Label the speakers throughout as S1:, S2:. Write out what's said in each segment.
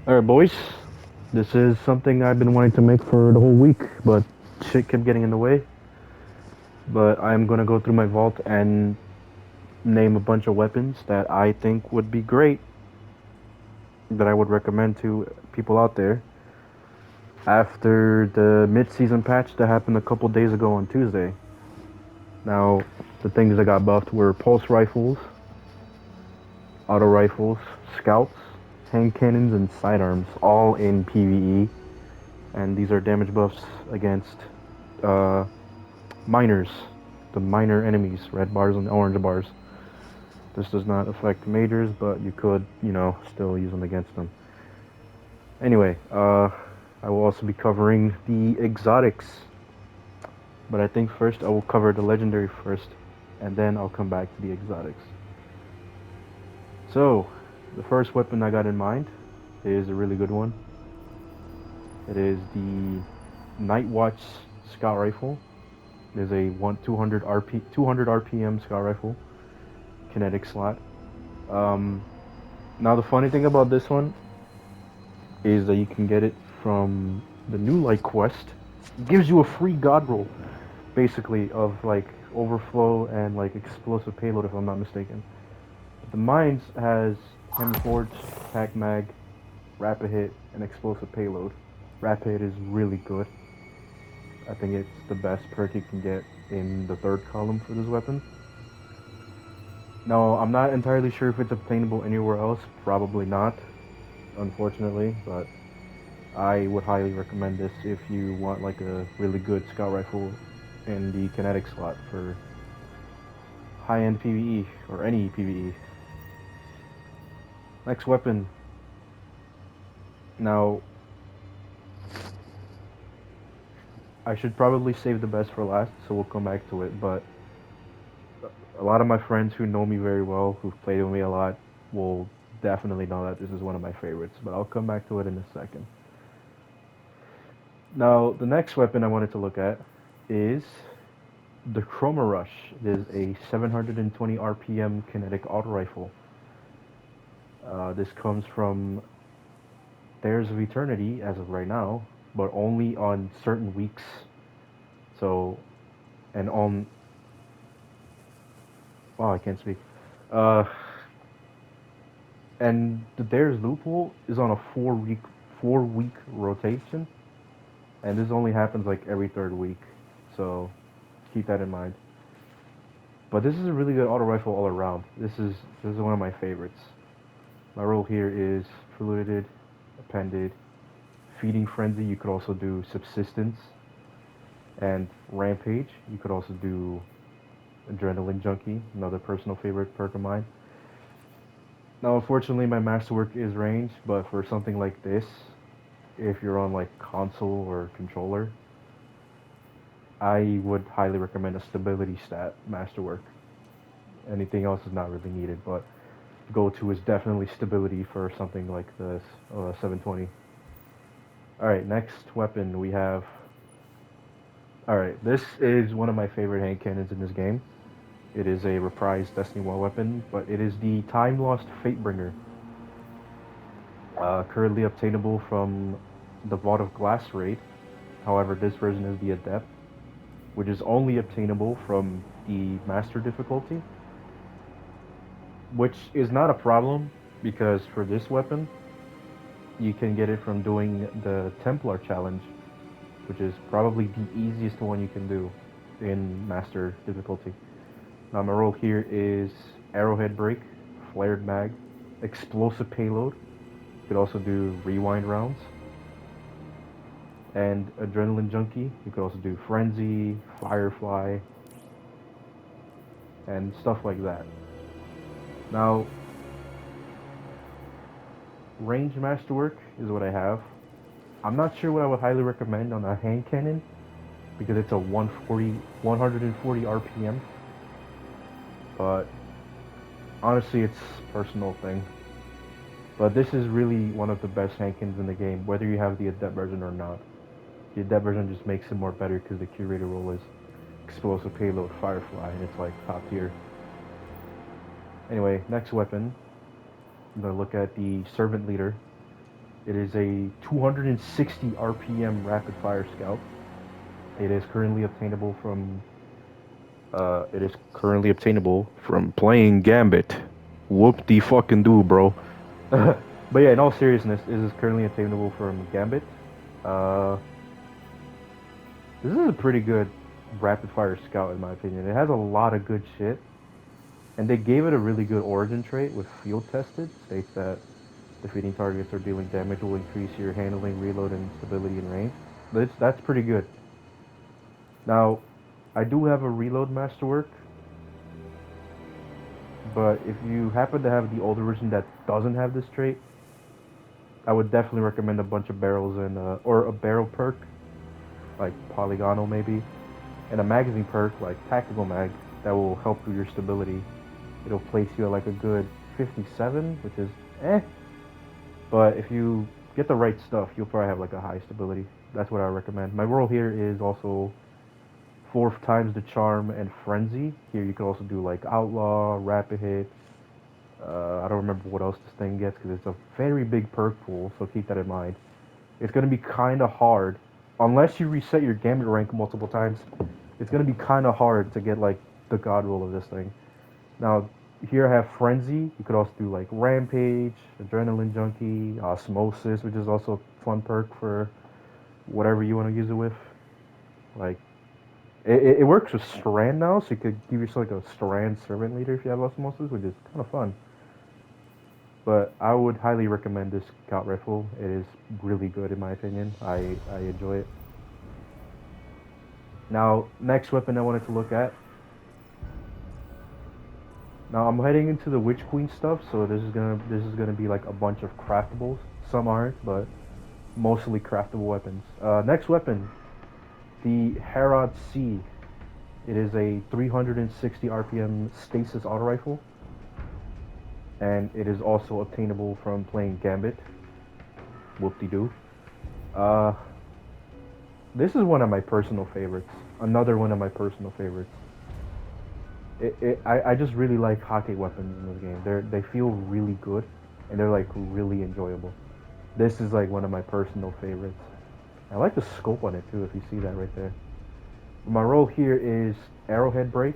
S1: Alright, boys. This is something I've been wanting to make for the whole week, but shit kept getting in the way. But I'm gonna go through my vault and name a bunch of weapons that I think would be great, that I would recommend to people out there after the mid-season patch that happened a couple days ago on Tuesday. Now, the things that got buffed were pulse rifles, auto rifles, scouts, hand cannons, and sidearms, all in PvE. And these are damage buffs against uh, minors, the minor enemies, red bars and orange bars. This does not affect majors, but you could, still use them against them. Anyway, I will also be covering the exotics, but I think first I will cover the legendary first, and then I'll come back to the exotics. So, the first weapon I got in mind is a really good one. It is the Night Watch Scout Rifle. It is a 200 RPM Scout Rifle, kinetic slot. Now the funny thing about this one is that you can get it from the New Light quest. It gives you a free god roll, basically, of like overflow and like explosive payload, if I'm not mistaken. The mines has Heavy Forge, Pack Mag, Rapid Hit, and explosive payload. Rapid Hit is really good. I think it's the best perk you can get in the third column for this weapon. No, I'm not entirely sure if it's obtainable anywhere else. Probably not, unfortunately, but I would highly recommend this if you want like a really good scout rifle in the kinetic slot for high-end PvE or any PvE. Next weapon. Now, I should probably save the best for last, so we'll come back to it, but a lot of my friends who know me very well, who've played with me a lot, will definitely know that this is one of my favorites, but I'll come back to it in a second. Now, the next weapon I wanted to look at is the Chroma Rush. It is a 720 RPM kinetic auto rifle. This comes from Theirs of Eternity as of right now, but only on certain weeks. So, and on. Wow, I can't speak. Uh, and the Theirs loophole is on a 4-week rotation, and this only happens like every third week. So, keep that in mind. But this is a really good auto rifle all around. This is one of my favorites. My role here is Fruited, Appended, Feeding Frenzy. You could also do Subsistence and Rampage. You could also do Adrenaline Junkie, another personal favorite perk of mine. Now, unfortunately, my masterwork is range, but for something like this, if you're on like console or controller, I would highly recommend a stability stat masterwork. Anything else is not really needed, but go-to is definitely stability for something like this 720. All right, next weapon we have. All right, this is one of my favorite hand cannons in this game. It is a reprised Destiny 1 weapon, but it is the Time Lost Fatebringer. Currently obtainable from the Vault of Glass raid. However, this version is the Adept, which is only obtainable from the Master difficulty, which is not a problem because for this weapon, you can get it from doing the Templar challenge, which is probably the easiest one you can do in Master difficulty. Now my role here is Arrowhead Break, Flared Mag, Explosive Payload. You could also do Rewind rounds. And Adrenaline Junkie. You could also do Frenzy, Firefly, and stuff like that. Now, Range Masterwork is what I have. I'm not sure what I would highly recommend on a hand cannon because it's a 140 RPM. But honestly, it's a personal thing. But this is really one of the best hand cannons in the game, whether you have the Adept version or not. The Adept version just makes it more better because the curator role is Explosive Payload Firefly, and it's like top tier. Anyway, next weapon. I'm going to look at the Servant Leader. It is a 260 RPM rapid fire scout. It is currently obtainable from playing Gambit. Whoop de fucking do, bro. But yeah, in all seriousness, it is currently obtainable from Gambit. Uh, this is a pretty good rapid fire scout in my opinion. It has a lot of good shit, and they gave it a really good origin trait with field tested. States that defeating targets or dealing damage will increase your handling, reload, and stability in range. That's pretty good. Now, I do have a reload masterwork, but if you happen to have the older version that doesn't have this trait, I would definitely recommend a bunch of barrels and or a barrel perk, like polygonal maybe, and a magazine perk like tactical mag that will help with your stability. It'll place you at like a good 57, which is eh. But if you get the right stuff, you'll probably have like a high stability. That's what I recommend. My role here is also 4 times the charm and frenzy. Here you can also do like outlaw, rapid hit. I don't remember what else this thing gets because it's a very big perk pool, so keep that in mind. It's going to be kind of hard, unless you reset your gambit rank multiple times. It's going to be kind of hard to get like the god roll of this thing. Now, here I have frenzy. You could also do like rampage, adrenaline junkie, osmosis, which is also a fun perk for whatever you want to use it with. Like, it works with Strand now, so you could give yourself like a Strand servant leader if you have osmosis, which is kind of fun. But I would highly recommend this scout rifle. It is really good in my opinion. I enjoy it. Now, next weapon I wanted to look at. Now I'm heading into the Witch Queen stuff, so this is gonna be like a bunch of craftables. Some aren't, but mostly craftable weapons. Next weapon, the Herod C. It is a 360 RPM stasis auto rifle, and it is also obtainable from playing Gambit. Whoop-de-doo. Uh, this is one of my personal favorites. Another one of my personal favorites. I just really like hockey weapons in this game. They feel really good, and they're like really enjoyable. This is like one of my personal favorites. I like the scope on it too, if you see that right there. My role here is arrowhead break,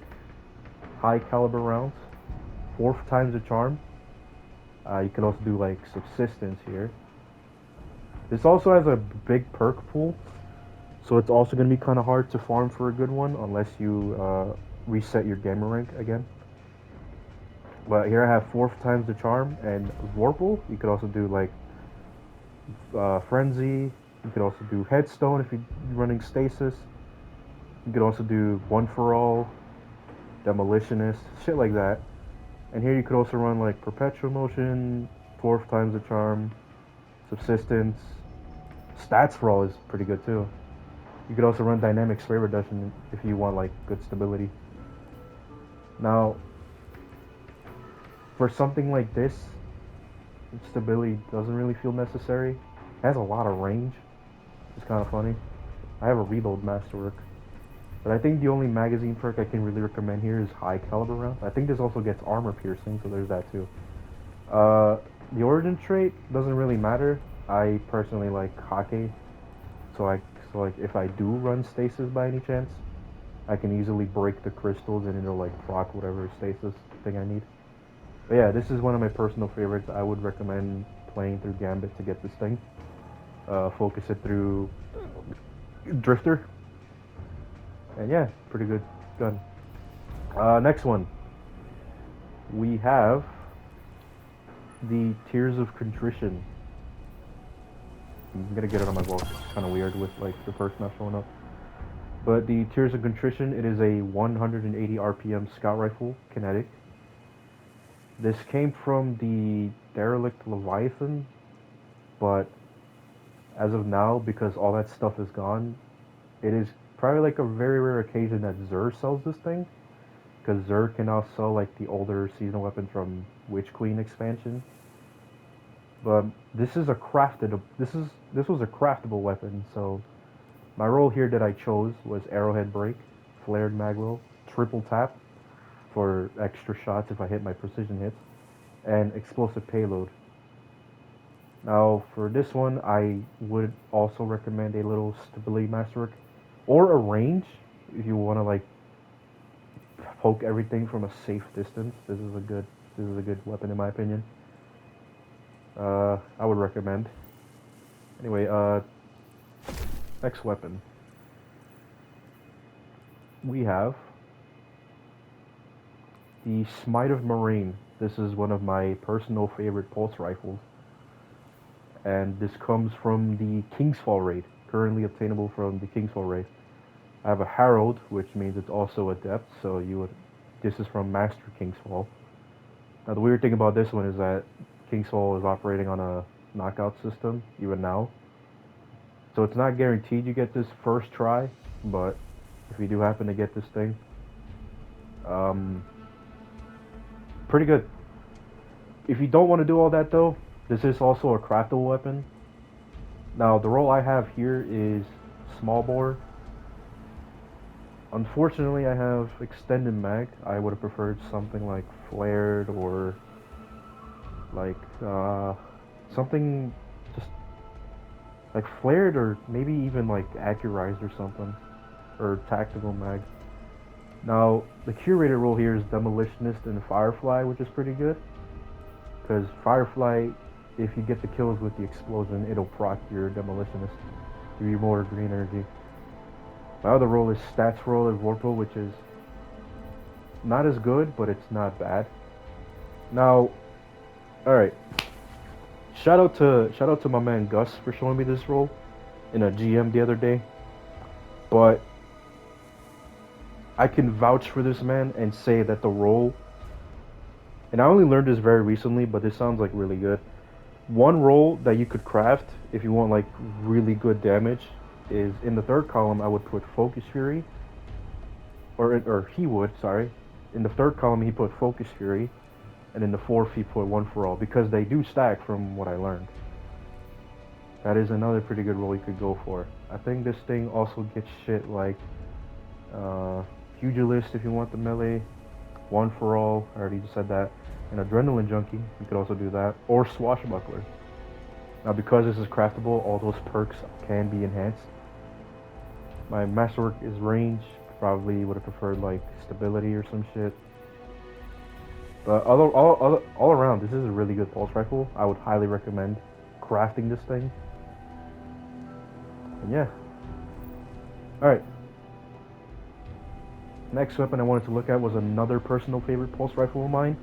S1: high caliber rounds, 4 times the charm. You can also do like subsistence here. This also has a big perk pool, so it's also going to be kind of hard to farm for a good one unless you reset your gamer rank again. But here I have 4 times the charm and Vorpal. You could also do like frenzy. You could also do headstone if you're running stasis. You could also do one for all, demolitionist, shit like that. And here you could also run like perpetual motion, 4 times the charm, subsistence. Stats for all is pretty good too. You could also run dynamic spray reduction if you want like good stability. Now, for something like this, stability doesn't really feel necessary. It has a lot of range. It's kind of funny. I have a reload masterwork. But I think the only magazine perk I can really recommend here is high caliber rounds. I think this also gets armor piercing, so there's that too. The origin trait doesn't really matter. I personally like hockey, so like if I do run stasis by any chance, I can easily break the crystals and it'll like proc whatever stasis thing I need. But yeah, this is one of my personal favorites. I would recommend playing through Gambit to get this thing. Focus it through Drifter. And yeah, pretty good gun. Next one. We have the Tears of Contrition. I'm gonna get it on my wall. It's kind of weird with like the perks not showing up. But the Tears of Contrition, it is a 180 RPM scout rifle, kinetic. This came from the Derelict Leviathan, but as of now, because all that stuff is gone, it is probably like a very rare occasion that Xur sells this thing, because Xur can now sell like the older seasonal weapons from Witch Queen expansion. But this is a this was a craftable weapon, so my role here that I chose was arrowhead break, flared magwell, triple tap for extra shots if I hit my precision hits, and explosive payload. Now, for this one, I would also recommend a little stability masterwork or a range if you want to like poke everything from a safe distance. This is a good weapon in my opinion. I would recommend. Anyway, next weapon we have the Smite of Merain. This is one of my personal favorite pulse rifles, and this comes from the Kingsfall raid, currently obtainable from the Kingsfall raid. I have a Herald, which means it's also a depth, so this is from Master Kingsfall. Now the weird thing about this one is that Kingsfall is operating on a knockout system, even now. So it's not guaranteed you get this first try, but if you do happen to get this thing, pretty good. If you don't want to do all that though, this is also a craftable weapon. Now the roll I have here is small bore. Unfortunately, I have extended mag. I would have preferred something like flared or like something just like flared or maybe even like accurized or something, or tactical mag. Now the curated role here is demolitionist and firefly, which is pretty good because firefly, if you get the kills with the explosion, it'll proc your demolitionist, give you more green energy. My other role is stats roll at Vorpal, which is not as good, but it's not bad. Now, all right. Shout out to my man Gus for showing me this role in a GM the other day. But I can vouch for this man and say that the role, and I only learned this very recently, but this sounds like really good. One role that you could craft if you want like really good damage is in the third column. I would put Focus Fury, or he would, sorry. In the third column he put Focus Fury, and in the fourth he put One for All, because they do stack from what I learned. That is another pretty good role you could go for. I think this thing also gets shit like Pugilist if you want the melee, One for All, I already just said that, and Adrenaline Junkie, you could also do that, or Swashbuckler. Now because this is craftable, all those perks can be enhanced. My masterwork is range, probably would have preferred like stability or some shit. But all around, this is a really good pulse rifle. I would highly recommend crafting this thing. And yeah. Alright. Next weapon I wanted to look at was another personal favorite pulse rifle of mine.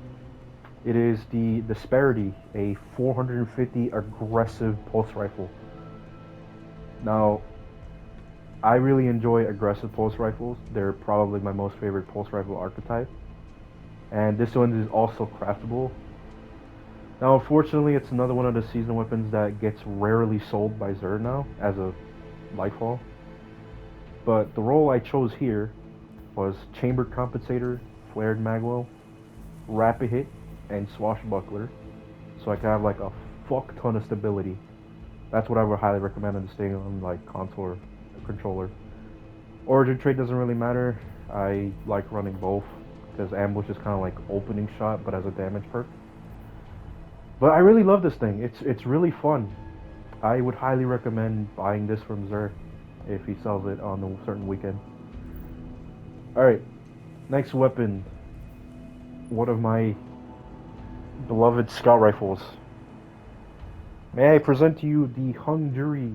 S1: It is the Disparity, a 450 aggressive pulse rifle. Now, I really enjoy aggressive pulse rifles. They're probably my most favorite pulse rifle archetype. And this one is also craftable. Now, unfortunately, it's another one of the season weapons that gets rarely sold by Xur now as a lightfall. But the role I chose here was Chambered Compensator, Flared Magwell, Rapid Hit, and Swashbuckler. So I can have like a fuck ton of stability. That's what I would highly recommend on this thing on like console or controller. Origin trait doesn't really matter. I like running both because ambush is kind of like opening shot but as a damage perk. But I really love this thing. It's really fun. I would highly recommend buying this from Xur if he sells it on a certain weekend. Alright, next weapon. One of my beloved scout rifles. May I present to you the Hung Jury,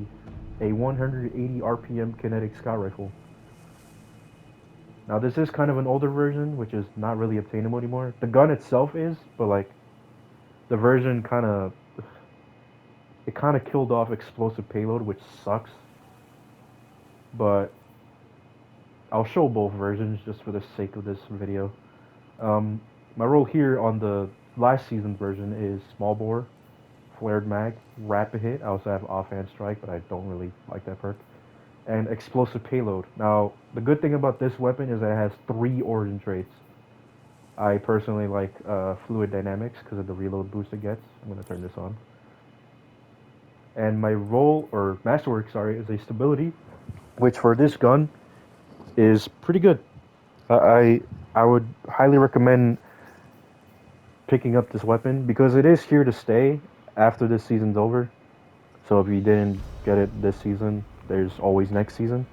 S1: a 180 RPM kinetic scout rifle. Now this is kind of an older version, which is not really obtainable anymore. The gun itself is, but like the version kind of killed off explosive payload, which sucks. But I'll show both versions just for the sake of this video. My role here on the last season version is small bore, flared mag, rapid hit. I also have offhand strike, but I don't really like that perk. And explosive payload. Now, the good thing about this weapon is that it has 3 origin traits. I personally like fluid dynamics because of the reload boost it gets. I'm going to turn this on. And my role, or masterwork, sorry, is a stability, which for this gun is pretty good. I would highly recommend picking up this weapon because it is here to stay. after this season's over. So if you didn't get it this season, there's always next season.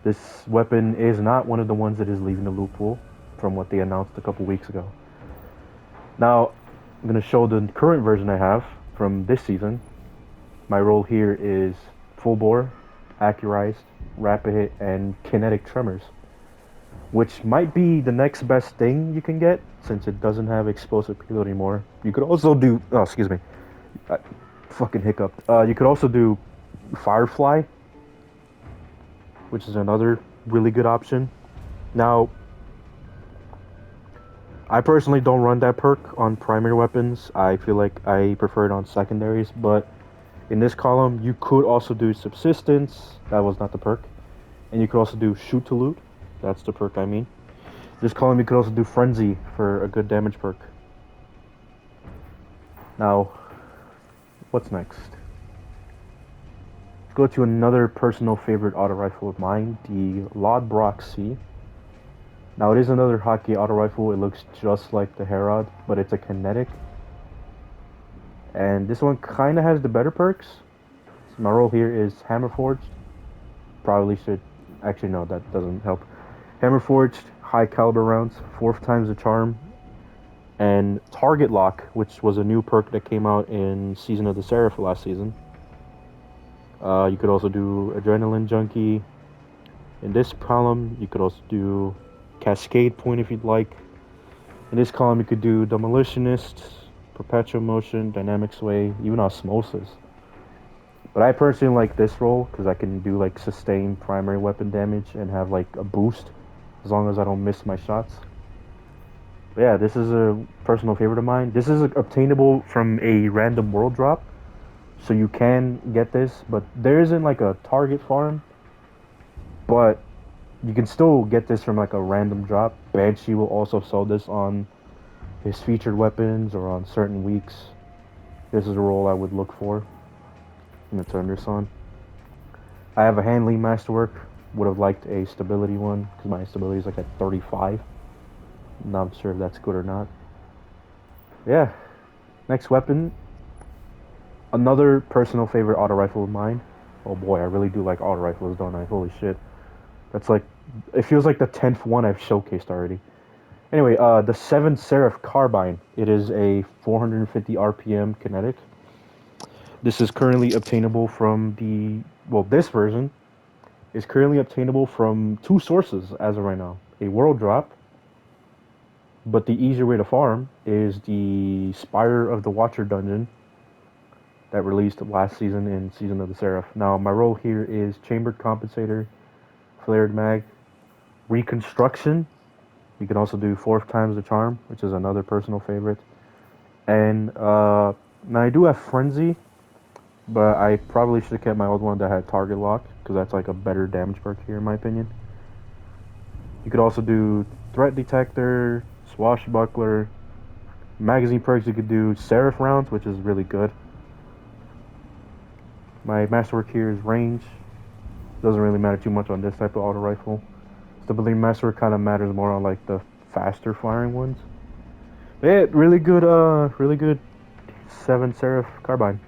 S1: This weapon is not one of the ones that is leaving the loot pool, from what they announced a couple weeks ago. Now, I'm going to show the current version I have from this season. My roll here is full bore, accurized, rapid hit, and kinetic tremors, which might be the next best thing you can get since it doesn't have explosive payload anymore. You could also do, oh, excuse me, I fucking hiccuped. You could also do Firefly, which is another really good option. Now, I personally don't run that perk on primary weapons. I feel like I prefer it on secondaries, but in this column, you could also do Subsistence. That was not the perk. And you could also do Shoot to Loot. That's the perk I mean. This column, you could also do Frenzy for a good damage perk. Now, what's next? Let's go to another personal favorite auto rifle of mine, the Lodbrok C. Now, it is another hotkey auto rifle. It looks just like the Herod, but it's a kinetic. And this one kind of has the better perks. So my roll here is Hammerforged. Probably should... Actually, no, that doesn't help. Hammerforged, high caliber rounds, 4th times the charm. And Target Lock, which was a new perk that came out in Season of the Seraph last season. You could also do Adrenaline Junkie. In this column, you could also do Cascade Point if you'd like. In this column, you could do Demolitionist, Perpetual Motion, Dynamic Sway, even Osmosis. But I personally like this roll because I can do like sustained primary weapon damage and have like a boost as long as I don't miss my shots. But yeah, this is a personal favorite of mine. This is obtainable from a random world drop, so you can get this, but there isn't like a target farm. But you can still get this from like a random drop. Banshee will also sell this on his featured weapons or on certain weeks. This is a roll I would look for. I'm gonna turn this on. I have a handling masterwork. Would have liked a stability one because my stability is like at 35. Not sure if that's good or not. Yeah. Next weapon. Another personal favorite auto rifle of mine. Oh boy, I really do like auto rifles, don't I? Holy shit. That's like, it feels like the 10th one I've showcased already. Anyway, the 7 Seraph Carbine. It is a 450 RPM kinetic. This is currently obtainable from the, well, this version is currently obtainable from 2 sources as of right now. A world drop, but the easier way to farm is the Spire of the Watcher dungeon that released last season in Season of the Seraph. Now, my role here is Chambered Compensator, Flared Mag, Reconstruction. You can also do 4th times the charm, which is another personal favorite. And now I do have Frenzy, but I probably should have kept my old one that had Target Lock, because that's like a better damage perk here in my opinion. You could also do Threat Detector, Swashbuckler, magazine perks. You could do Seraph rounds, which is really good. My masterwork here is range. Doesn't really matter too much on this type of auto rifle. Stability masterwork kind of matters more on like the faster firing ones. But yeah, really good 7 Seraph Carbine.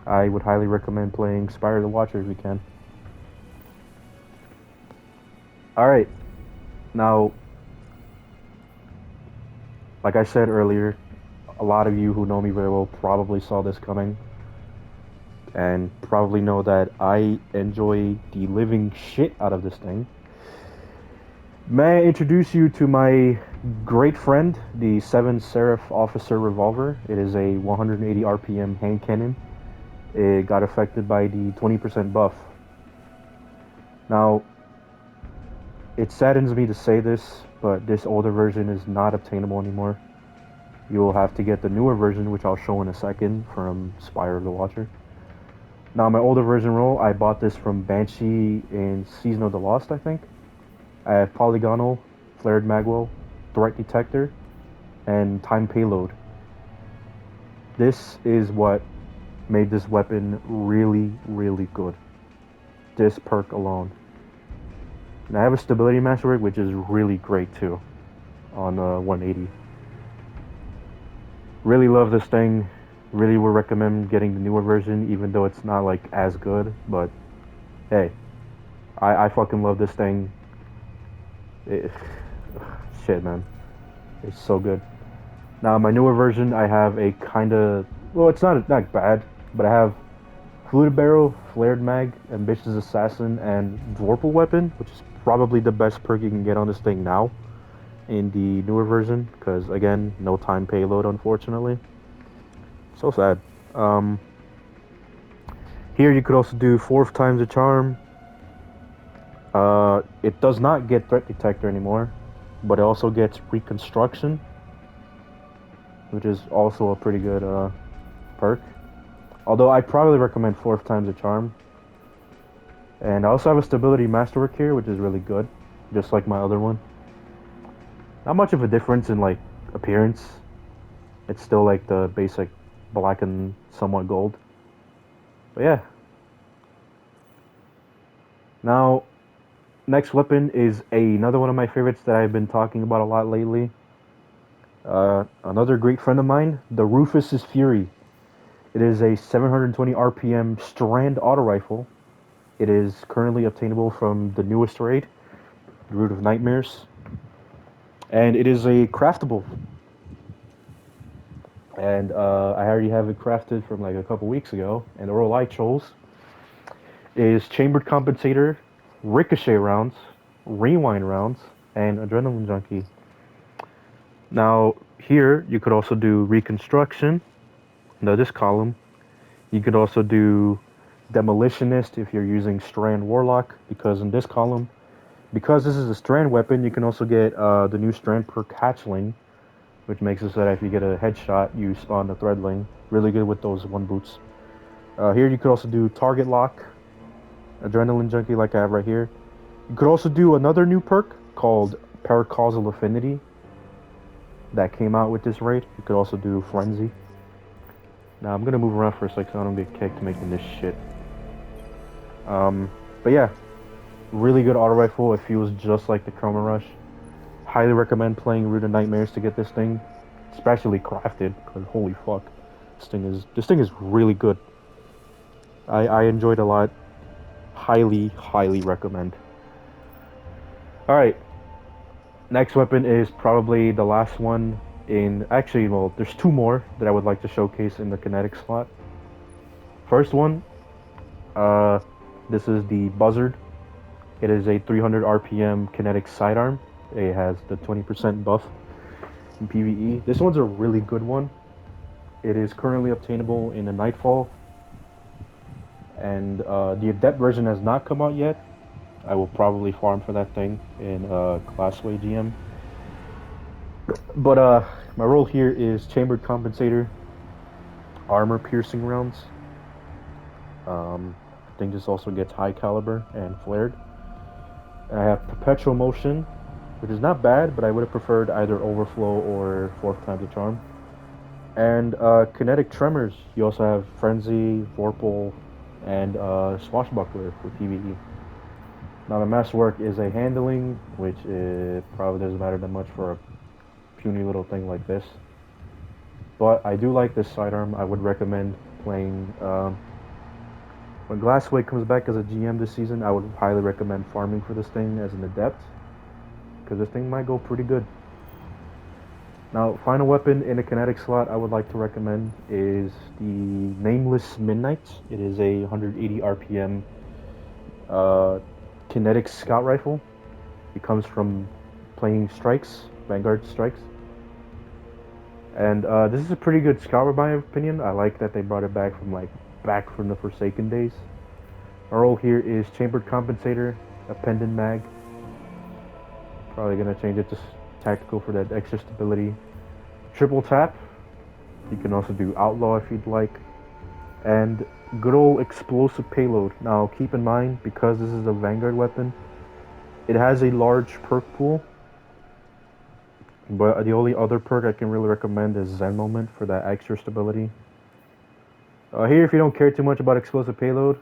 S1: I would highly recommend playing Spire the Watcher if you can. Alright, now, like I said earlier, a lot of you who know me very well probably saw this coming. And probably know that I enjoy the living shit out of this thing. May I introduce you to my great friend, the 7 Seraph Officer Revolver. It is a 180 RPM hand cannon. It got affected by the 20% buff. Now, it saddens me to say this, but this older version is not obtainable anymore. You will have to get the newer version, which I'll show in a second, from Spire of the Watcher. Now, my older version roll, I bought this from Banshee in Season of the Lost, I think. I have Polygonal, Flared Magwell, Threat Detector, and Time Payload. This is what made this weapon really, really good. This perk alone. And I have a Stability Masterwork, which is really great too, on 180. Really love this thing. Really would recommend getting the newer version, even though it's not like as good. But hey, I fucking love this thing. It, shit, man, it's so good. Now my newer version, I have a kind of well, it's not bad, but I have Fluted Barrel, Flared Mag, Ambitious Assassin, and Vorpal Weapon, which is probably the best perk you can get on this thing now in the newer version, because again, no time payload, unfortunately. So sad. Um, Here you could also do 4 times the charm. It does not get Threat Detector anymore, but it also gets Reconstruction, which is also a pretty good perk. Although I probably recommend 4 times the charm. And I also have a Stability Masterwork here, which is really good, just like my other one. Not much of a difference in like appearance. It's still like the basic black and somewhat gold. But yeah. Now, next weapon is another one of my favorites that I've been talking about a lot lately. Another great friend of mine, the Rufus's Fury. It is a 720 RPM strand auto rifle. It is currently obtainable from the newest raid, Root of Nightmares. And it is a craftable. And I already have it crafted from like a couple weeks ago. And the role I chose is Chambered Compensator, Ricochet rounds, Rewind rounds, and Adrenaline Junkie. Now, here you could also do Reconstruction, this column. You could also do Demolitionist if you're using Strand Warlock, because in this column, because this is a Strand weapon, you can also get the new Strand perk Hatchling, which makes it so that if you get a headshot, you spawn the Threadling. Really good with those 1 boots. Here you could also do Target Lock, Adrenaline Junkie like I have right here. You could also do another new perk called Paracausal Affinity that came out with this raid. You could also do Frenzy. Now I'm gonna move around for a second so I don't get kicked making this shit. But yeah, really good auto rifle. It feels just like the Chroma Rush. Highly recommend playing Root of Nightmares to get this thing, especially crafted. Because holy fuck, this thing is really good. I enjoyed a lot. Highly recommend. All right, next weapon is probably the last one in. Actually, well, there's 2 more that I would like to showcase in the kinetic slot. First one, this is the Buzzard. It is a 300 RPM kinetic sidearm. It has the 20% buff in PvE. This one's a really good one. It is currently obtainable in the Nightfall, and the Adept version has not come out yet. I will probably farm for that thing in Classway GM. But my role here is Chambered Compensator, Armor Piercing rounds. I think this also gets High Caliber and Flared. I have Perpetual Motion, which is not bad, but I would have preferred either Overflow or 4th Times the Charm. And Kinetic Tremors. You also have Frenzy, Vorpal, and Swashbuckler with PvE. Now the Masterwork is a Handling, which probably doesn't matter that much for a puny little thing like this. But I do like this sidearm. I would recommend playing... when Glassway comes back as a GM this season, I would highly recommend farming for this thing as an Adept, because this thing might go pretty good. Now, final weapon in the kinetic slot I would like to recommend is the Nameless Midnight. It is a 180 RPM kinetic scout rifle. It comes from playing Strikes, Vanguard Strikes. And this is a pretty good scout in my opinion. I like that they brought it back from the Forsaken days. Our role here is Chambered Compensator, a Pendant Mag. Probably gonna change it to Tactical for that extra stability. Triple Tap. You can also do Outlaw if you'd like. And good old Explosive Payload. Now keep in mind, because this is a Vanguard weapon, it has a large perk pool. But the only other perk I can really recommend is Zen Moment for that extra stability. Here, if you don't care too much about Explosive Payload,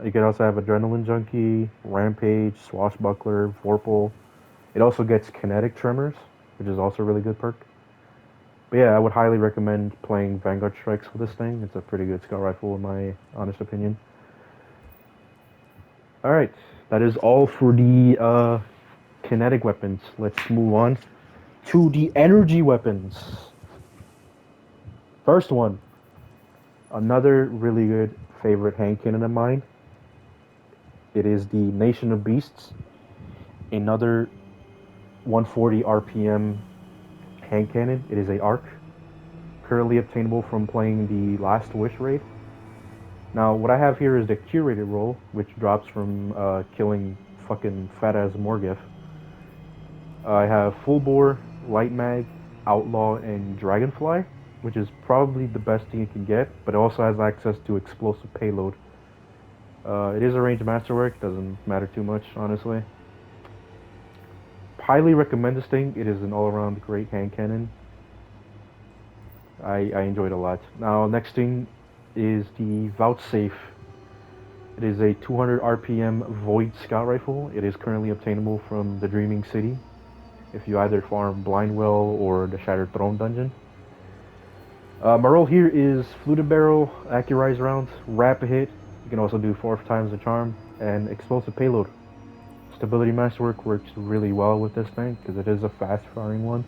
S1: you can also have Adrenaline Junkie, Rampage, Swashbuckler, Vorpal. It also gets Kinetic Tremors, which is also a really good perk. But yeah, I would highly recommend playing Vanguard Strikes with this thing. It's a pretty good scout rifle in my honest opinion. Alright, that is all for the kinetic weapons. Let's move on to the energy weapons. First one, another really good favorite hand cannon of mine. It is the Nation of Beasts. Another 140 RPM hand cannon. It is a ARC. Currently obtainable from playing the Last Wish raid. Now, what I have here is the curated roll, which drops from killing fucking fat ass Morgeth. I have full bore, light mag, outlaw, and dragonfly, which is probably the best thing you can get, but it also has access to explosive payload. It is a ranged masterwork, doesn't matter too much, honestly. Highly recommend this thing. It is an all-around great hand cannon. I enjoy it a lot. Now, next thing is the Vouchsafe. It is a 200 RPM Void Scout Rifle. It is currently obtainable from the Dreaming City if you either farm Blindwell or the Shattered Throne dungeon. My role here is Fluted Barrel, Accurized Rounds, Rapid Hit. You can also do 4 times the charm, and Explosive Payload. Stability Masterwork works really well with this thing because it is a fast firing one.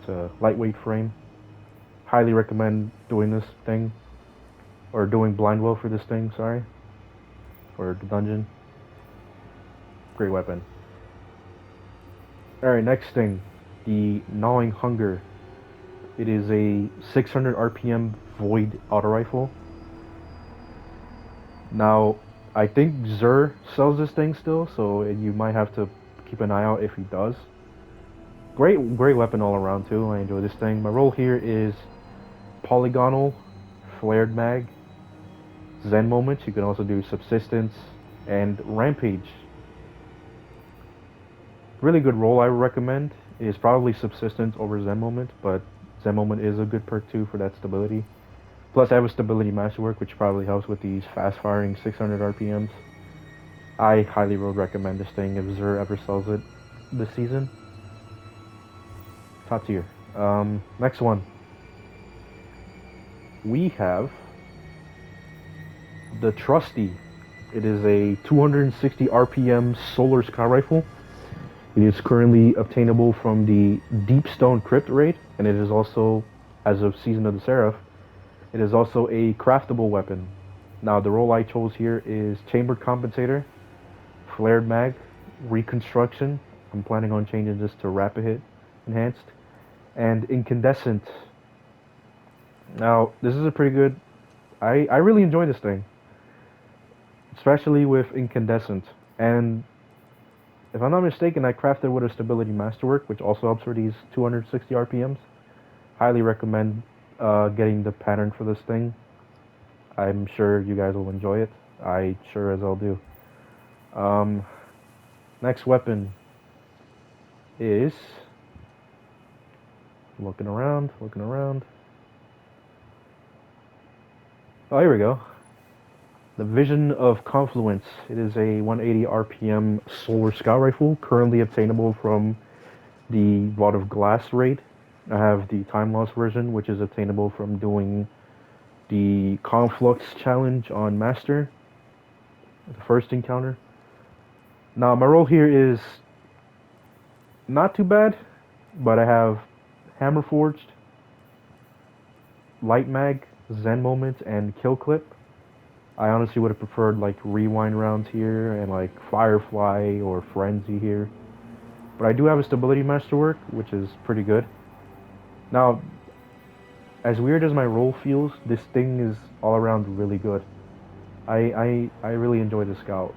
S1: It's a lightweight frame. Highly recommend doing this thing, or doing Blindwell for this thing, sorry, for the dungeon. Great weapon. Alright, next thing, the Gnawing Hunger. It is a 600 RPM Void auto rifle. Now, I think Zur sells this thing still, so you might have to keep an eye out if he does. Great weapon all around too. I enjoy this thing. My role here is Polygonal, Flared Mag, Zen Moments. You can also do Subsistence and Rampage. Really good role I would recommend is probably Subsistence over Zen Moment, but Zen Moment is a good perk too for that stability. Plus I have a Stability Masterwork, which probably helps with these fast firing 600 RPMs. I highly would recommend this thing if Zur ever sells it this season. Top tier. Next one. We have the Trustee. It is a 260 RPM Solar Scout Rifle. It is currently obtainable from the Deepstone Crypt raid, and it is also, as of Season of the Seraph, it is also a craftable weapon. Now, the role I chose here is Chambered Compensator, Flared Mag, Reconstruction. I'm planning on changing this to Rapid Hit Enhanced, and Incandescent. Now, this is a pretty good... I really enjoy this thing, especially with Incandescent. And if I'm not mistaken, I crafted with a Stability Masterwork, which also helps for these 260 RPMs. Highly recommend getting the pattern for this thing. I'm sure you guys will enjoy it. I sure as hell do. Next weapon is... Looking around. Oh, here we go. The Vision of Confluence. It is a 180 RPM Solar Scout Rifle, currently obtainable from the Vault of Glass raid. I have the Time Loss version, which is obtainable from doing the Conflux challenge on Master, the first encounter. Now, my role here is not too bad, but I have Hammer Forged, Light Mag, Zen Moment, and Kill Clip. I honestly would have preferred like Rewind rounds here and like Firefly or Frenzy here. But I do have a Stability Masterwork, which is pretty good. Now, as weird as my role feels, this thing is all around really good. I really enjoy the Scout,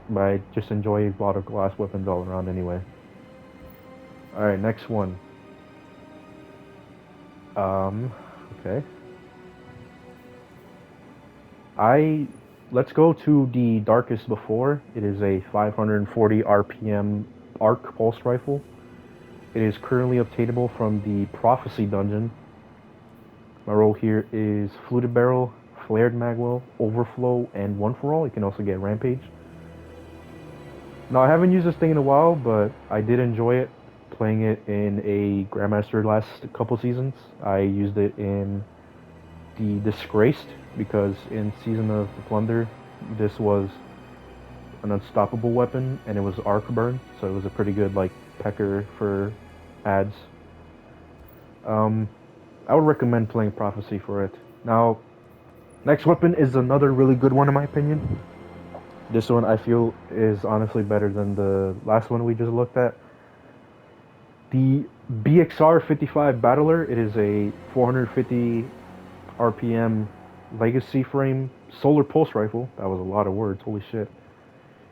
S1: but I just enjoy a lot of glass weapons all around anyway. Alright, next one. Okay. Let's go to the Darkest Before. It is a 540 RPM Arc Pulse Rifle. It is currently obtainable from the Prophecy dungeon. My role here is Fluted Barrel, Flared Magwell, Overflow, and One for All. You can also get Rampage. Now, I haven't used this thing in a while, but I did enjoy it playing it in a Grandmaster last couple seasons. I used it in the Disgraced because in Season of the Plunder, this was an unstoppable weapon and it was arc burn, so it was a pretty good like pecker for ads. I would recommend playing Prophecy for it. Now, next weapon is another really good one in my opinion. This one I feel is honestly better than the last one we just looked at. The BXR55 Battler, it is a 450 RPM legacy frame solar pulse rifle. That was a lot of words, holy shit.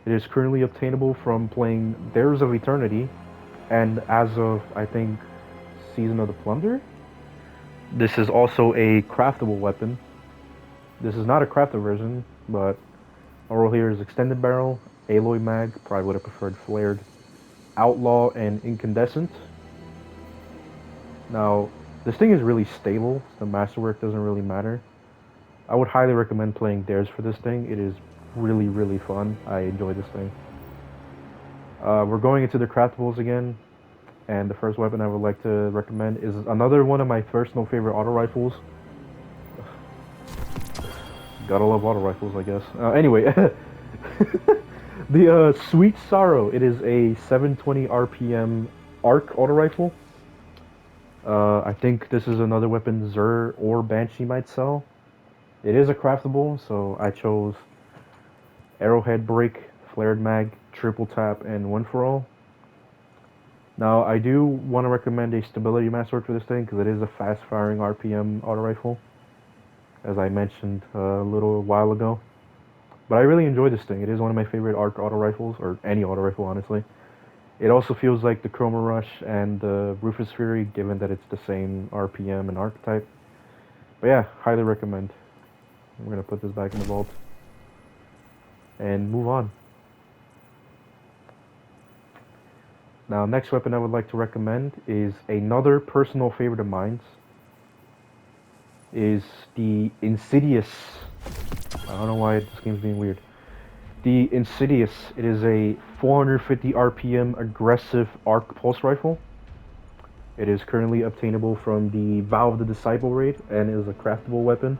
S1: It is currently obtainable from playing Dares of Eternity, and as of, I think, Season of the Plunder, this is also a craftable weapon. This is not a crafted version, but our role here is Extended Barrel, Alloy Mag, probably would have preferred Flared, Outlaw, and Incandescent. Now, this thing is really stable, the masterwork doesn't really matter. I would highly recommend playing Dares for this thing. It is really, really fun. I enjoy this thing. We're going into the craftables again, and the first weapon I would like to recommend is another one of my personal favorite auto rifles. Gotta love auto rifles, I guess. Anyway, the Sweet Sorrow. It is a 720 RPM arc auto rifle. I think this is another weapon Xur or Banshee might sell. It is a craftable, so I chose Arrowhead Break, Flared Mag, Triple Tap, and One for All. Now, I do want to recommend a Stability Masterwork for this thing, because it is a fast-firing RPM auto rifle, as I mentioned a little while ago. But I really enjoy this thing. It is one of my favorite arc auto rifles, or any auto rifle, honestly. It also feels like the Chroma Rush and the Rufus Fury, given that it's the same RPM and archetype. But yeah, highly recommend. I'm going to put this back in the vault and move on. Now, next weapon I would like to recommend is another personal favorite of mine. Is the Insidious. I don't know why this game's being weird. The Insidious. It is a 450 RPM aggressive arc pulse rifle. It is currently obtainable from the Valve the Disciple raid and is a craftable weapon.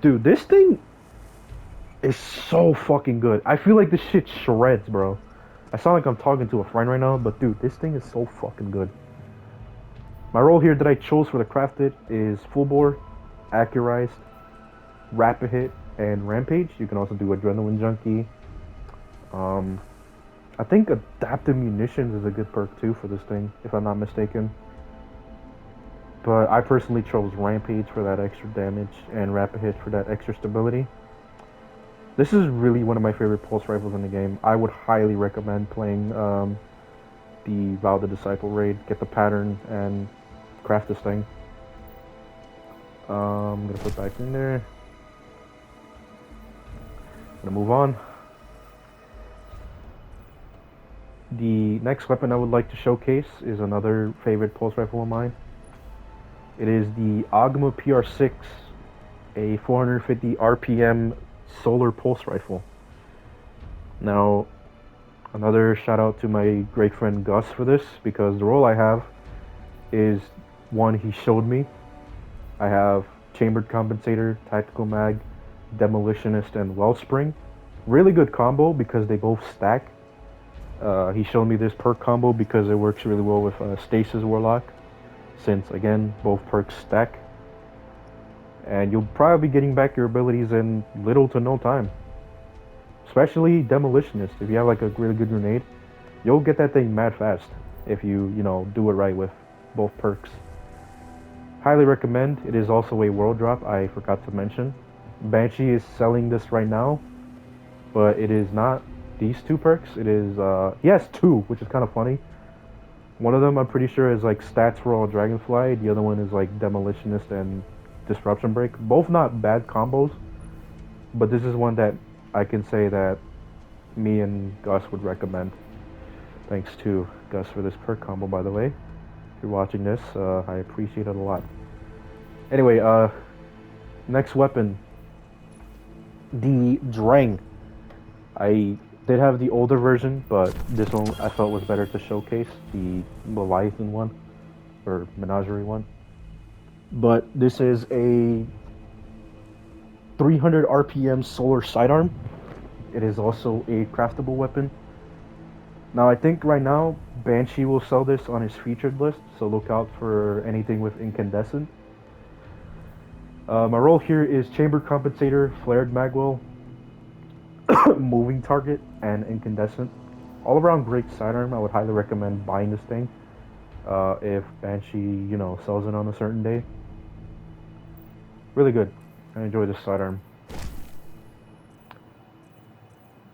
S1: Dude, this thing is so fucking good. I feel like this shit shreds, bro. I sound like I'm talking to a friend right now, but dude, this thing is so fucking good. My role here that I chose for the crafted is Full Bore, Accurized, Rapid Hit, and Rampage. You can also do Adrenaline Junkie. I think Adaptive Munitions is a good perk too for this thing, if I'm not mistaken. But I personally chose Rampage for that extra damage and Rapid Hit for that extra stability. This is really one of my favorite pulse rifles in the game. I would highly recommend playing the Valve the Disciple raid, get the pattern, and craft this thing. I'm gonna put back in there. Gonna move on. The next weapon I would like to showcase is another favorite pulse rifle of mine. It is the Ogma PR6, a 450 RPM solar pulse rifle. Now, another shout out to my great friend Gus for this, because the role I have is one he showed me. I have Chambered Compensator, Tactical Mag, Demolitionist, and Wellspring. Really good combo because they both stack. He showed me this perk combo because it works really well with Stasis Warlock, since again both perks stack. And you'll probably be getting back your abilities in little to no time. Especially Demolitionist. If you have like a really good grenade, you'll get that thing mad fast if you do it right with both perks. Highly recommend. It is also a world drop, I forgot to mention. Banshee is selling this right now, but it is not these two perks. It is, he has two, which is kind of funny. One of them I'm pretty sure is like Stats for All Dragonfly. The other one is like Demolitionist and Disruption Break. Both not bad combos, but this is one that I can say that me and Gus would recommend. Thanks to Gus for this perk combo, by the way. If you're watching this, I appreciate it a lot. Anyway, next weapon, the Drang. I Did have the older version, but this one I felt was better to showcase, the Leviathan one, or Menagerie one. But this is a 300 RPM solar sidearm. It is also a craftable weapon. Now I think right now Banshee will sell this on his featured list, so look out for anything with incandescent. My role here is chamber compensator, flared magwell, moving target, and incandescent. All around great sidearm. I would highly recommend buying this thing if Banshee, you know, sells it on a certain day. Really good. I enjoy this sidearm.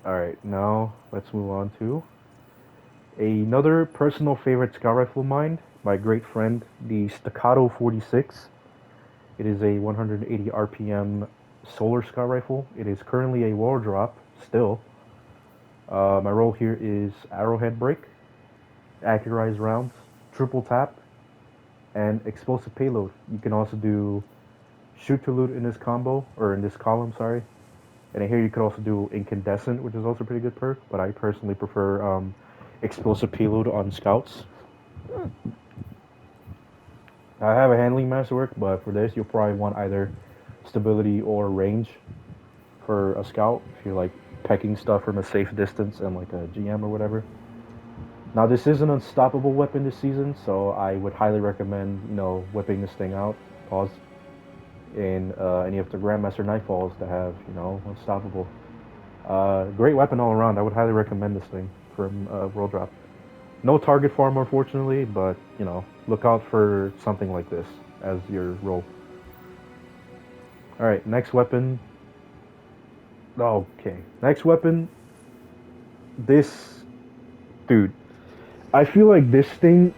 S1: Alright, now let's move on to another personal favorite scout rifle of mine, my great friend, the Staccato 46. It is a 180 RPM solar scout rifle. It is currently a wall drop, still. My role here is arrowhead break, accurized rounds, triple tap, and explosive payload. You can also do shoot to loot in this combo, or in this column, sorry. And here you could also do incandescent, which is also a pretty good perk, but I personally prefer explosive payload on scouts. I have a handling masterwork, but for this you'll probably want either stability or range for a scout if you're like pecking stuff from a safe distance and like a GM or whatever. Now this is an unstoppable weapon this season, so I would highly recommend, you know, whipping this thing out. Pause. In any of the Grandmaster Nightfalls that have, you know, unstoppable. Great weapon all around. I would highly recommend this thing from World Drop. No target farm, unfortunately, but, you know, look out for something like this as your role. Alright, next weapon. Okay, next weapon. This. Dude. I feel like this thing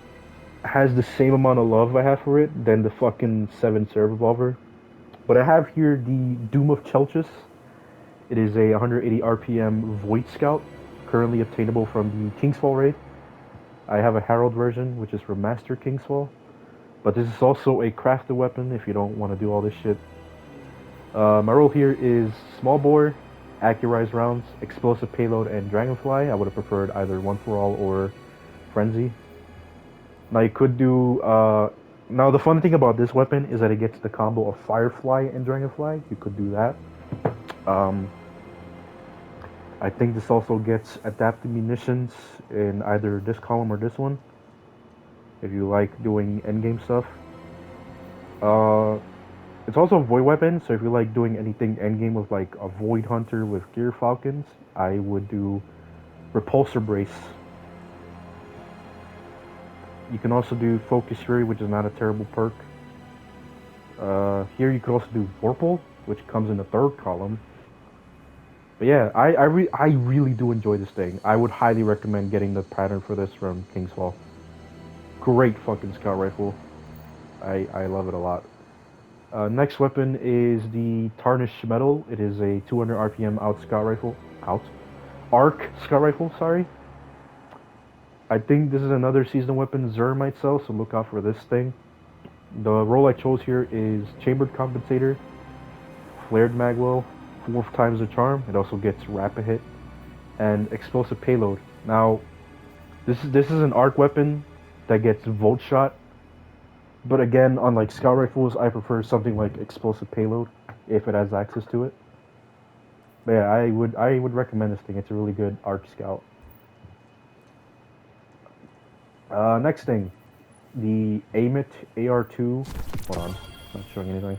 S1: has the same amount of love I have for it than the fucking 7 Seraph Revolver. But I have here the Doom of Chelchis. It is a 180 RPM Void Scout, currently obtainable from the Kingsfall raid. I have a Herald version, which is from Master Kingsfall. But this is also a crafted weapon if you don't want to do all this shit. My role here is small bore, accurized rounds, explosive payload, and dragonfly. I would have preferred either One for All or Frenzy. Now you could do. Now the fun thing about this weapon is that it gets the combo of Firefly and Dragonfly. You could do that. I think this also gets adaptive munitions in either this column or this one, if you like doing endgame stuff. It's also a Void weapon, so if you like doing anything endgame with like a Void Hunter with Gear Falcons, I would do Repulsor Brace. You can also do Focus Fury, which is not a terrible perk. Here you could also do Vorpal, which comes in the third column. But yeah, I really do enjoy this thing. I would highly recommend getting the pattern for this from Kingsfall. Great fucking scout rifle. I love it a lot. Next weapon is the Tarnished Mettle. It is a 200 RPM arc scout rifle, sorry. I think this is another seasonal weapon Zer might sell, so look out for this thing. The role I chose here is Chambered Compensator, Flared Magwell, 4 times the charm. It also gets rapid hit, and explosive payload. Now, this is an arc weapon that gets volt shot, but again, unlike scout rifles, I prefer something like explosive payload if it has access to it. But yeah, I would recommend this thing. It's a really good arc scout. Next thing, the Ammit AR2. Hold on, not showing anything.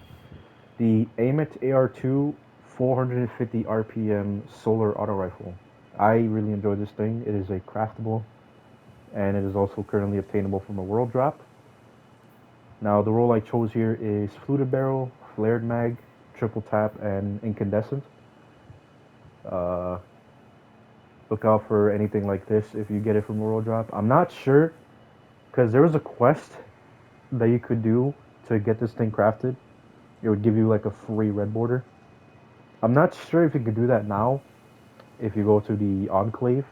S1: The Ammit AR2 450 RPM solar auto rifle. I really enjoy this thing. It is a craftable, and it is also currently obtainable from a world drop. Now the role I chose here is fluted barrel, flared mag, triple tap, and incandescent. Look out for anything like this if you get it from a world drop. I'm not sure, because there was a quest that you could do to get this thing crafted. It would give you like a free red border. I'm not sure if you could do that now if you go to the Enclave,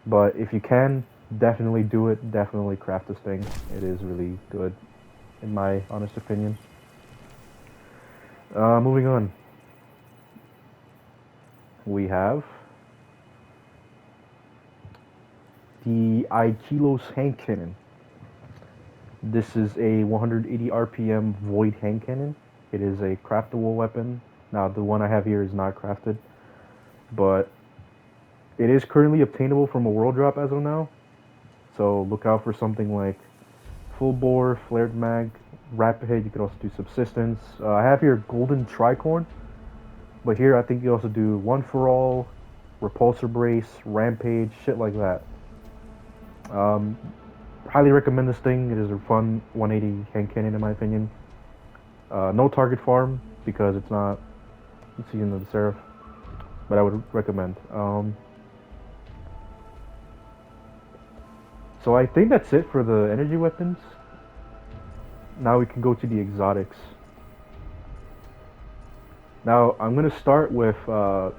S1: but if you can, definitely do it. Definitely craft this thing. It is really good, in my honest opinion. Moving on. We have the IKELOS hand cannon. This is a 180 RPM void hand cannon. It is a craftable weapon. Now the one I have here is not crafted, but it is currently obtainable from a world drop as of now. So look out for something like full bore, flared mag, rapid hit. You could also do subsistence. I have here golden tricorn, but here I think you also do one for all, repulsor brace, rampage, shit like that. Highly recommend this thing. It is a fun 180 hand cannon in my opinion. No target farm because it's not season of the Seraph, but I would recommend. So I think that's it for the energy weapons. Now we can go to the exotics. Now I'm gonna start with a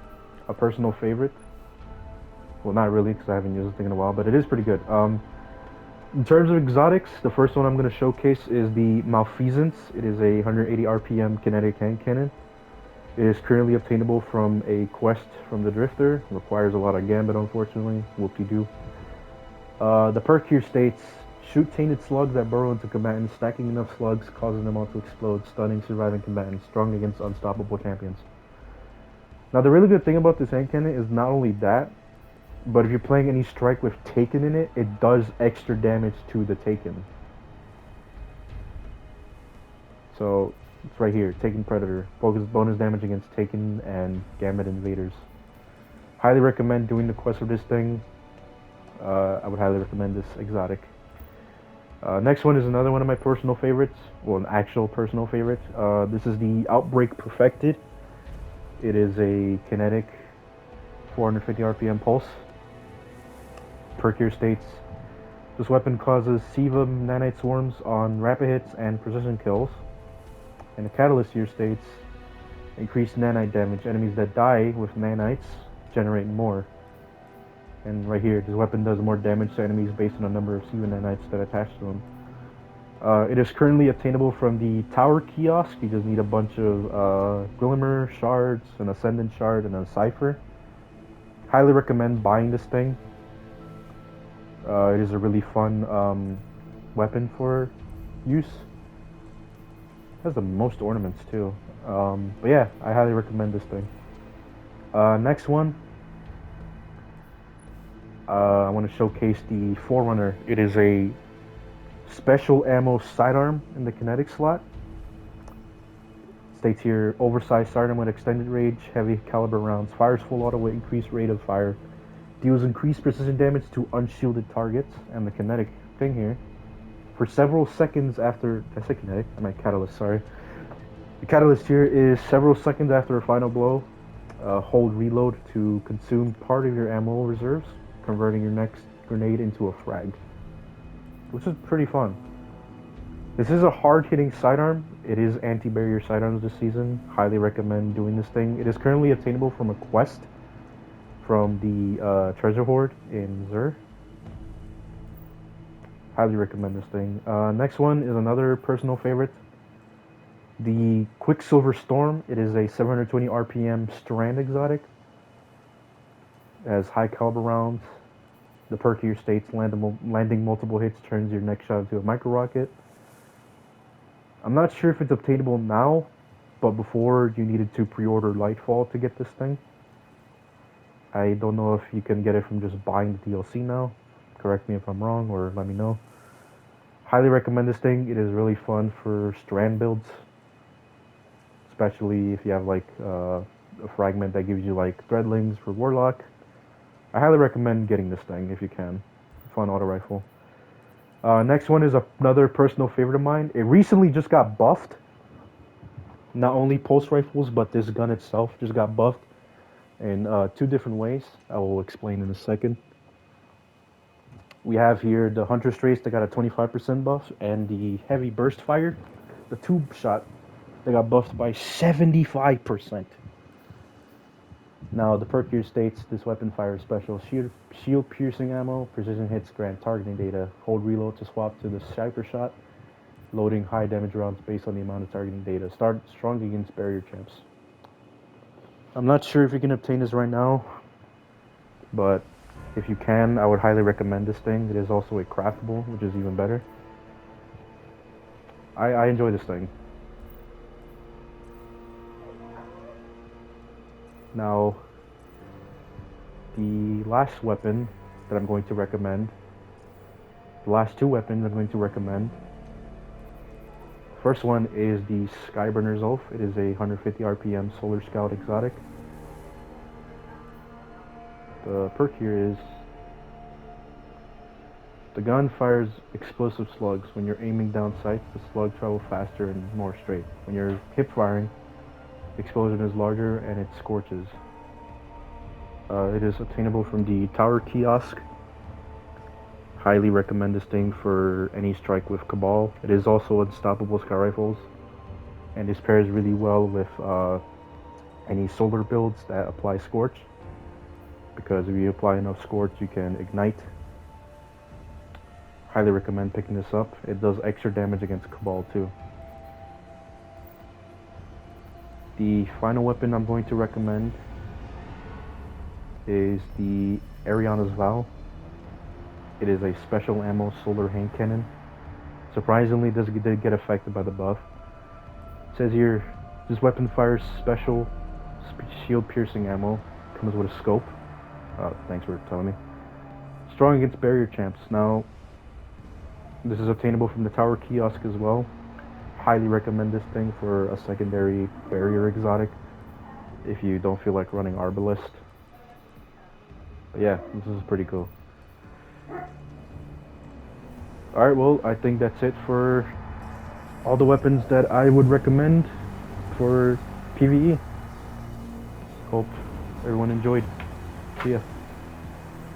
S1: personal favorite. Well, not really, because I haven't used this thing in a while, but it is pretty good. In terms of exotics, the first one I'm going to showcase is the Malfeasance. It is a 180 RPM kinetic hand cannon. It is currently obtainable from a quest from the Drifter. It requires a lot of gambit, unfortunately. Whoop-de-doo. The perk here states, shoot tainted slugs that burrow into combatants, stacking enough slugs, causing them all to explode, stunning surviving combatants, strong against unstoppable champions. Now the really good thing about this hand cannon is not only that, but if you're playing any strike with Taken in it, it does extra damage to the Taken. So, it's right here, Taken Predator. Focus bonus damage against Taken and Gambit Invaders. Highly recommend doing the quest for this thing. I would highly recommend this exotic. Next one is another one of my personal favorites. Well, an actual personal favorite. This is the Outbreak Perfected. It is a kinetic 450 RPM pulse. Perk here states, this weapon causes Siva nanite swarms on rapid hits and precision kills. And the catalyst here states, increased nanite damage. Enemies that die with nanites generate more. And right here, this weapon does more damage to enemies based on the number of Siva nanites that attach to them. It is currently obtainable from the tower kiosk. You just need a bunch of Glimmer shards, an Ascendant shard, and a Cipher. Highly recommend buying this thing. It is a really fun weapon for use. It has the most ornaments too. But yeah, I highly recommend this thing. Next one, I want to showcase the Forerunner. It is a special ammo sidearm in the kinetic slot. States here, oversized sidearm with extended range, heavy caliber rounds, fires full auto with increased rate of fire, deals increased precision damage to unshielded targets, and the kinetic thing here, for several seconds after, I say kinetic, I meant catalyst, sorry. The catalyst here is several seconds after a final blow, hold reload to consume part of your ammo reserves, converting your next grenade into a frag, which is pretty fun. This is a hard-hitting sidearm. It is anti-barrier sidearms this season. Highly recommend doing this thing. It is currently obtainable from a quest from the treasure hoard in Zur. Highly recommend this thing. Next one is another personal favorite. The Quicksilver Storm. It is a 720 RPM strand exotic. It has high caliber rounds. The perk here states landing multiple hits turns your next shot into a micro rocket. I'm not sure if it's obtainable now, but before you needed to pre-order Lightfall to get this thing. I don't know if you can get it from just buying the DLC now. Correct me if I'm wrong or let me know. Highly recommend this thing. It is really fun for strand builds, especially if you have like a fragment that gives you like threadlings for Warlock. I highly recommend getting this thing if you can. Fun auto rifle. Next one is another personal favorite of mine. It recently just got buffed. Not only pulse rifles, but this gun itself just got buffed in two different ways. I will explain in a second. We have here the Hunter Strace that got a 25% buff, and the Heavy Burst Fire, the tube shot, that got buffed by 75%. Now, the perk here states this weapon fires special shield piercing ammo, precision hits grant targeting data, hold reload to swap to the Sniper shot, loading high damage rounds based on the amount of targeting data. Start strong against barrier champs. I'm not sure if you can obtain this right now, but If you can, I would highly recommend this thing. It is also a craftable, which is even better. I enjoy this thing. Now, the last weapon that I'm going to recommend, the last two weapons I'm going to recommend. First one is the Skyburners Oath. It is a 150 RPM Solar Scout exotic. The perk here is the gun fires explosive slugs. When you're aiming down sights, the slugs travel faster and more straight. When you're hip firing, the explosion is larger and it scorches. It is obtainable from the Tower Kiosk. Highly recommend this thing for any strike with Cabal. It is also unstoppable Sky Rifles, and this pairs really well with any solar builds that apply Scorch, because if you apply enough Scorch you can ignite. Highly recommend picking this up. It does extra damage against Cabal too. The final weapon I'm going to recommend is the Eriana's Vow. It is a special ammo solar hand cannon. Surprisingly, this did get affected by the buff. It says here, this weapon fires special shield piercing ammo. Comes with a scope. Thanks for telling me. Strong against barrier champs. Now, this is obtainable from the Tower Kiosk as well. Highly recommend this thing for a secondary barrier exotic if you don't feel like running Arbalest. But yeah, this is pretty cool. Alright, well, I think that's it for all the weapons that I would recommend for PvE. Hope everyone enjoyed. See ya.